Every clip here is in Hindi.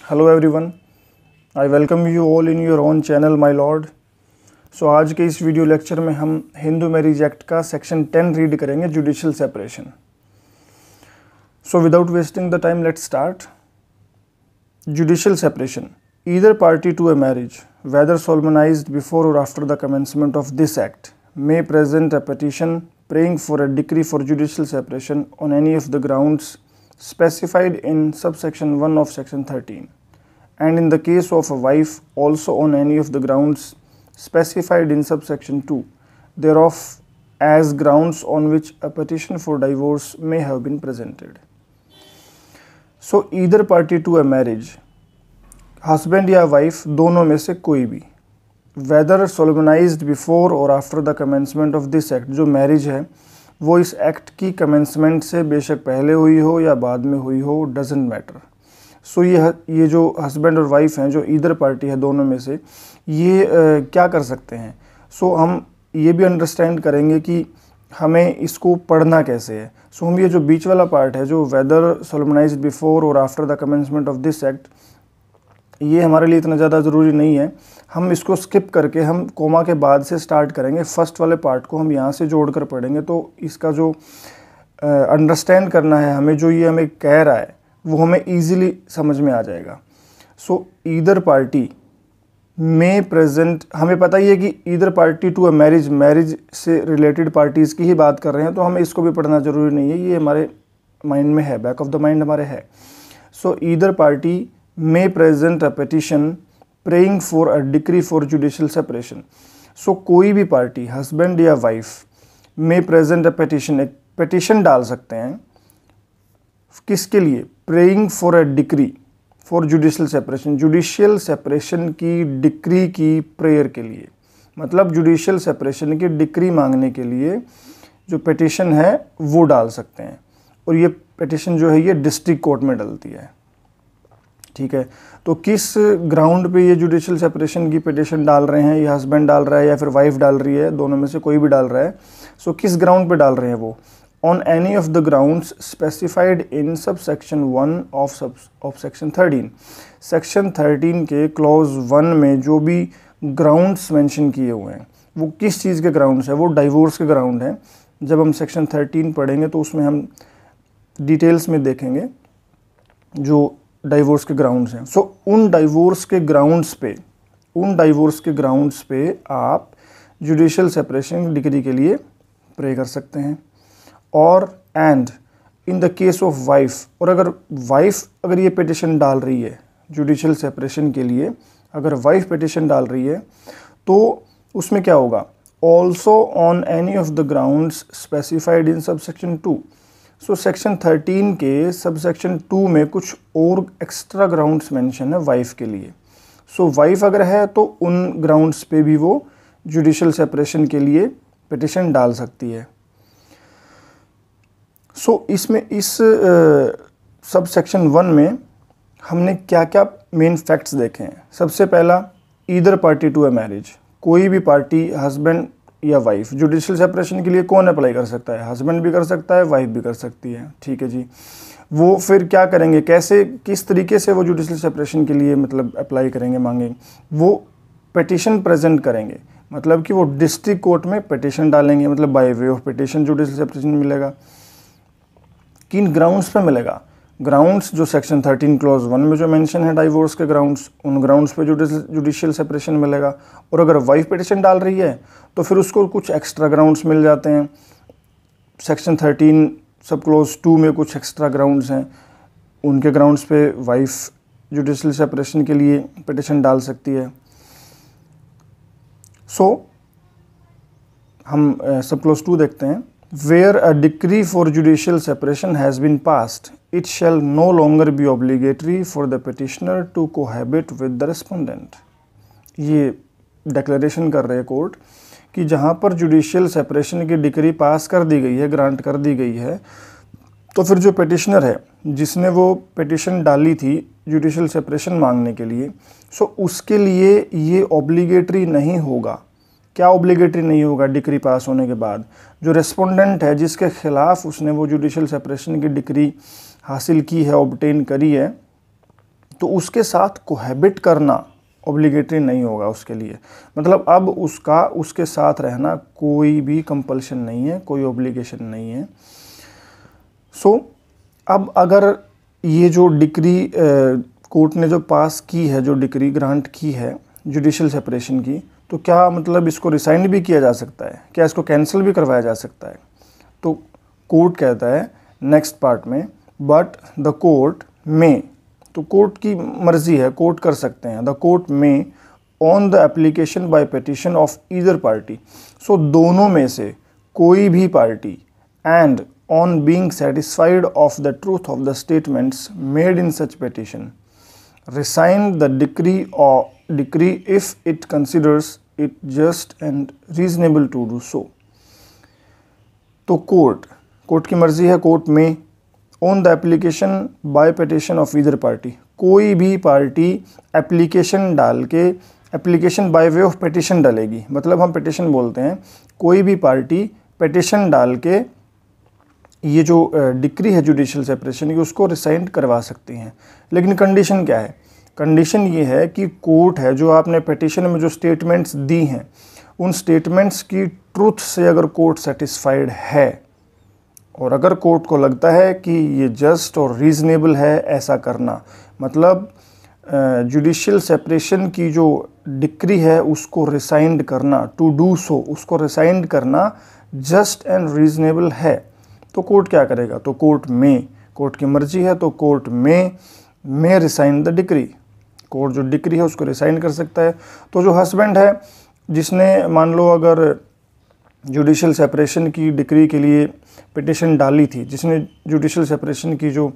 Hello everyone, I welcome you all in your own channel my lord. So आज के इस वीडियो लेक्चर में हम हिंदू मैरिज एक्ट का सेक्शन 10 रीड करेंगे, judicial separation. So without wasting the time let's start. Judicial separation, either party to a marriage whether solemnized before or after the commencement of this act may present a petition praying for a decree for judicial separation on any of the grounds specified in subsection 1 of section 13, and in the case of a wife also on any of the grounds specified in subsection 2 thereof as grounds on which a petition for divorce may have been presented. So either party to a marriage, husband या वाइफ दोनों में से कोई भी, वेदर सोलमनाइज्ड बिफोर और after the commencement of this act, जो मैरिज है वो इस एक्ट की कमेंसमेंट से बेशक पहले हुई हो या बाद में हुई हो, डजेंट मैटर। सो ये जो हस्बैंड और वाइफ हैं, जो ईदर पार्टी है दोनों में से, ये क्या कर सकते हैं। सो हम ये भी अंडरस्टैंड करेंगे कि हमें इसको पढ़ना कैसे है। सो हम ये जो बीच वाला पार्ट है, जो वेदर सोलमनाइज्ड बिफोर और after the commencement of this act, ये हमारे लिए इतना ज़्यादा ज़रूरी नहीं है। हम इसको स्किप करके हम कोमा के बाद से स्टार्ट करेंगे। फर्स्ट वाले पार्ट को हम यहाँ से जोड़ कर पढ़ेंगे, तो इसका जो अंडरस्टैंड करना है हमें, जो ये हमें कह रहा है वो हमें इजीली समझ में आ जाएगा। सो ईदर पार्टी में प्रेजेंट, हमें पता ही है कि either party to a marriage, marriage से रिलेटेड पार्टीज़ की ही बात कर रहे हैं, तो हमें इसको भी पढ़ना ज़रूरी नहीं है। ये हमारे माइंड में है, बैक ऑफ द माइंड हमारे है। सो either party may present a petition praying for a decree for judicial separation. So कोई भी पार्टी, हस्बैंड या wife, may present a petition, एक petition डाल सकते हैं। किसके लिए? praying for a decree for judicial separation, judicial separation की डिक्री की प्रेयर के लिए, मतलब judicial separation की डिक्री मांगने के लिए जो petition है वो डाल सकते हैं। और ये petition जो है ये डिस्ट्रिक्ट कोर्ट में डलती है, ठीक है। तो किस ग्राउंड पे ये जुडिशियल सेपरेशन की पिटिशन डाल रहे हैं, ये हस्बैंड डाल रहा है या फिर वाइफ डाल रही है, दोनों में से कोई भी डाल रहा है। सो किस ग्राउंड पे डाल रहे हैं वो? On any of the grounds specified in sub section 1 of section 13। Section 13 के क्लॉज 1 में जो भी ग्राउंड्स मेंशन किए हुए हैं वो किस चीज़ के ग्राउंड्स हैं? वो डाइवोर्स के ग्राउंड हैं। जब हम सेक्शन 13 पढ़ेंगे तो उसमें हम डिटेल्स में देखेंगे जो डाइवोर्स के ग्राउंड्स हैं। सो उन डाइवोर्स के ग्राउंड्स पे आप जुडिशियल सेपरेशन डिक्री के लिए प्रे कर सकते हैं। और and in the case of wife, और अगर वाइफ ये पिटिशन डाल रही है जुडिशियल सेपरेशन के लिए, अगर वाइफ पिटिशन डाल रही है तो उसमें क्या होगा? Also on any of the grounds specified in subsection 2। So section 13 के सबसेक्शन 2 में कुछ और एक्स्ट्रा ग्राउंड्स मेंशन है वाइफ के लिए। सो वाइफ अगर है तो उन ग्राउंड्स पे भी वो जुडिशियल सेपरेशन के लिए पिटिशन डाल सकती है। सो इसमें इस सबसेक्शन 1 में हमने क्या क्या मेन फैक्ट्स देखे हैं। सबसे पहला, either party to a marriage, कोई भी पार्टी, हस्बैंड या वाइफ, जुडिशियल सेपरेशन के लिए कौन अप्लाई कर सकता है? हस्बैंड भी कर सकता है, वाइफ भी कर सकती है, ठीक है जी। वो फिर क्या करेंगे, कैसे, किस तरीके से वो जुडिशियल सेपरेशन के लिए मतलब अप्लाई करेंगे, मांगेंगे? वो पिटिशन प्रेजेंट करेंगे, मतलब कि वो डिस्ट्रिक्ट कोर्ट में पिटिशन डालेंगे, मतलब by way of petition judicial separation मिलेगा। किन ग्राउंड्स पे मिलेगा? ग्राउंड्स जो सेक्शन 13 क्लॉज 1 में जो मेंशन है डाइवोर्स के ग्राउंड्स, उन ग्राउंड्स पे जुडिशियल सेपरेशन मिलेगा। और अगर वाइफ पिटिशन डाल रही है तो फिर उसको कुछ एक्स्ट्रा ग्राउंड्स मिल जाते हैं। सेक्शन 13 सब क्लॉज 2 में कुछ एक्स्ट्रा ग्राउंड्स हैं, उनके ग्राउंड्स पे वाइफ जुडिशियल सेपरेशन के लिए पिटिशन डाल सकती है। सो हम सब क्लॉज 2 देखते हैं। Where a decree for judicial separation has been passed, it shall no longer be obligatory for the petitioner to cohabit with the respondent. ये डिक्लेरेशन कर रहे हैं कोर्ट कि जहाँ पर जुडिशियल सेपरेशन की डिक्री पास कर दी गई है, ग्रांट कर दी गई है, तो फिर जो पिटिशनर है जिसने वो पिटिशन डाली थी जुडिशियल सेपरेशन मांगने के लिए, सो उसके लिए ये ऑब्लिगेटरी नहीं होगा क्या ऑब्लिगेटरी नहीं होगा डिक्री पास होने के बाद? जो रेस्पोंडेंट है जिसके खिलाफ उसने वो जुडिशियल सेपरेशन की डिक्री हासिल की है, ऑब्टेन करी है, तो उसके साथ कोहैबिट करना ऑब्लिगेटरी नहीं होगा उसके लिए। मतलब अब उसका उसके साथ रहना कोई भी कंपल्शन नहीं है, कोई ऑब्लिगेशन नहीं है। सो अब अगर ये जो डिक्री कोर्ट ने जो पास की है, जो डिक्री ग्रांट की है जुडिशियल सेपरेशन की, तो क्या मतलब इसको रिसाइंड भी किया जा सकता है? क्या इसको कैंसिल भी करवाया जा सकता है? तो कोर्ट कहता है नेक्स्ट पार्ट में, बट द कोर्ट में, तो कोर्ट की मर्जी है, कोर्ट कर सकते हैं। The court may on the application by petition of either party, so दोनों में से कोई भी party, and on being satisfied of the truth of the statements made in such petition resign the decree if it considers it just and reasonable to do so। तो कोर्ट की मर्जी है, court may on the application by petition of either party, कोई भी पार्टी एप्लीकेशन डाल के, application by way of petition डालेगी, मतलब हम पिटिशन बोलते हैं, कोई भी पार्टी पिटिशन डाल के ये जो डिक्री है जुडिशियल सेपरेशन की उसको रिसाइंड करवा सकती हैं। लेकिन कंडीशन क्या है? कंडीशन ये है कि कोर्ट है जो आपने पिटिशन में जो स्टेटमेंट्स दी हैं, उन स्टेटमेंट्स की ट्रूथ से अगर कोर्ट सेटिस्फाइड है, और अगर कोर्ट को लगता है कि ये जस्ट और रीज़नेबल है ऐसा करना, मतलब जुडिशियल सेपरेशन की जो डिक्री है उसको रिसाइंड करना, टू डू सो, उसको रिसाइंड करना जस्ट एंड रीज़नेबल है, तो कोर्ट क्या करेगा? तो कोर्ट की मर्जी है, तो कोर्ट में रिसाइन द डिक्री, कोर्ट जो डिक्री है उसको रिसाइन कर सकता है। तो जो हस्बैंड है जिसने मान लो अगर जुडिशियल सेपरेशन की डिक्री के लिए पिटिशन डाली थी, जिसने जुडिशियल सेपरेशन की जो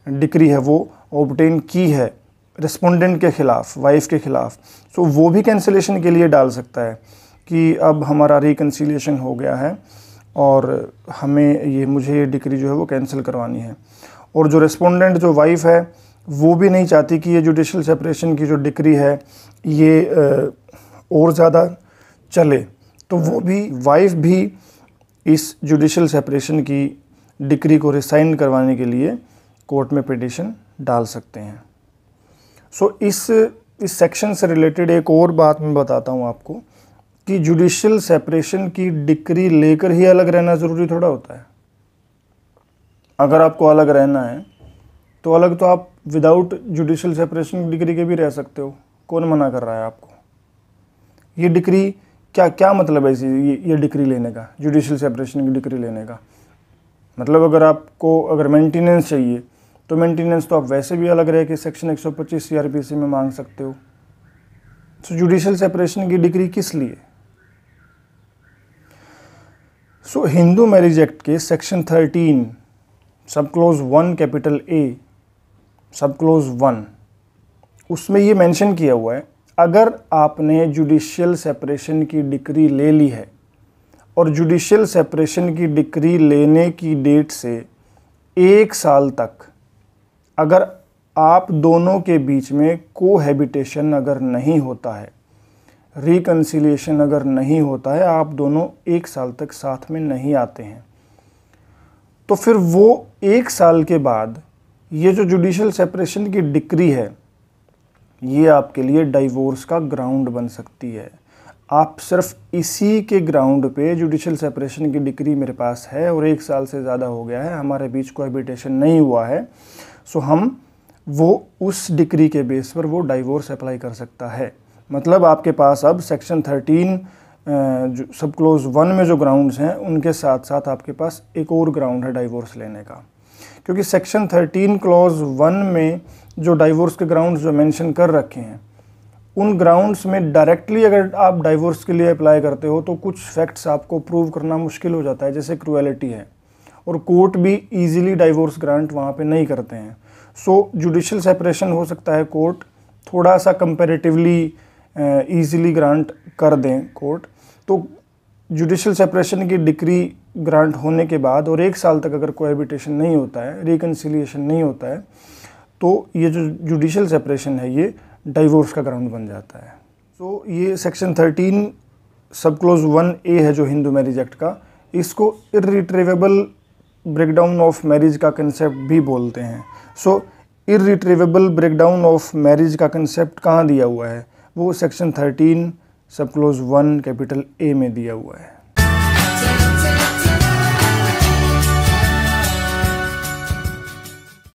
डिक्री है वो ऑब्टेन की है रेस्पोंडेंट के ख़िलाफ़, वाइफ के ख़िलाफ़, तो वो भी कैंसिलेशन के लिए डाल सकता है कि अब हमारा रिकन्सिलिएशन हो गया है और मुझे ये डिक्री जो है वो कैंसिल करवानी है। और जो रेस्पोंडेंट जो वाइफ है वो भी नहीं चाहती कि ये जुडिशियल सेपरेशन की जो डिक्री है ये और ज़्यादा चले, तो वो भी, वाइफ भी इस जुडिशियल सेपरेशन की डिक्री को रिसाइन करवाने के लिए कोर्ट में पिटिशन डाल सकते हैं। सो इस सेक्शन से रिलेटेड एक और बात मैं बताता हूँ आपको कि जुडिशियल सेपरेशन की डिक्री लेकर ही अलग रहना ज़रूरी थोड़ा होता है। अगर आपको अलग रहना है तो अलग तो आप विदाउट जुडिशियल सेपरेशन की डिक्री के भी रह सकते हो, कौन मना कर रहा है आपको? ये डिक्री क्या मतलब है ये डिक्री लेने का, जुडिशियल सेपरेशन की डिक्री लेने का? मतलब अगर मेंटेनेंस चाहिए तो मेंटेनेंस तो आप वैसे भी अलग रह के सेक्शन 125 CRPC में मांग सकते हो। तो जुडिशियल सेपरेशन की डिक्री किस लिए? सो हिंदू मैरिज एक्ट के सेक्शन 13 सब क्लोज 1 कैपिटल A सब क्लोज 1, उसमें ये मेंशन किया हुआ है, अगर आपने जुडिशियल सेपरेशन की डिक्री ले ली है और जुडिशियल सेपरेशन की डिक्री लेने की डेट से 1 साल तक अगर आप दोनों के बीच में कोहैबिटेशन अगर नहीं होता है, रिकन्सिलिएशन अगर नहीं होता है, आप दोनों 1 साल तक साथ में नहीं आते हैं, तो फिर वो 1 साल के बाद ये जो जुडिशियल सेपरेशन की डिक्री है ये आपके लिए डाइवोर्स का ग्राउंड बन सकती है। आप सिर्फ इसी के ग्राउंड पे जुडिशियल सेपरेशन की डिक्री मेरे पास है और 1 साल से ज़्यादा हो गया है, हमारे बीच कोहैबिटेशन नहीं हुआ है, सो हम वो उस डिक्री के बेस पर वो डाइवोर्स अप्लाई कर सकता है। मतलब आपके पास अब सेक्शन 13 सब क्लोज 1 में जो ग्राउंड्स हैं उनके साथ साथ आपके पास एक और ग्राउंड है डाइवोर्स लेने का, क्योंकि सेक्शन 13 क्लॉज 1 में जो डाइवोर्स के ग्राउंड्स जो मेंशन कर रखे हैं उन ग्राउंड्स में डायरेक्टली अगर आप डाइवोर्स के लिए अप्लाई करते हो तो कुछ फैक्ट्स आपको प्रूव करना मुश्किल हो जाता है, जैसे क्रूएलिटी है, और कोर्ट भी इजीली डाइवोर्स ग्रांट वहाँ पे नहीं करते हैं। सो जुडिशियल सेपरेशन हो सकता है कोर्ट थोड़ा सा कंपैरेटिवली ईजिली ग्रांट कर दें कोर्ट। तो जुडिशियल सेपरेशन की डिक्री ग्रांट होने के बाद और 1 साल तक अगर कोहैबिटेशन नहीं होता है, रिकन्सिलिएशन नहीं होता है, तो ये जो जुडिशियल सेपरेशन है ये डाइवोर्स का ग्राउंड बन जाता है। सो ये सेक्शन 13 सब क्लोज 1A है जो हिंदू मैरिज एक्ट का, इसको इर्रिट्रीवेबल ब्रेकडाउन ऑफ मैरिज का कंसेप्ट भी बोलते हैं। सो इर्रिट्रीवेबल ब्रेकडाउन ऑफ मैरिज का कंसेप्ट कहाँ दिया हुआ है? वो सेक्शन 13 सब क्लोज 1 कैपिटल A में दिया हुआ है।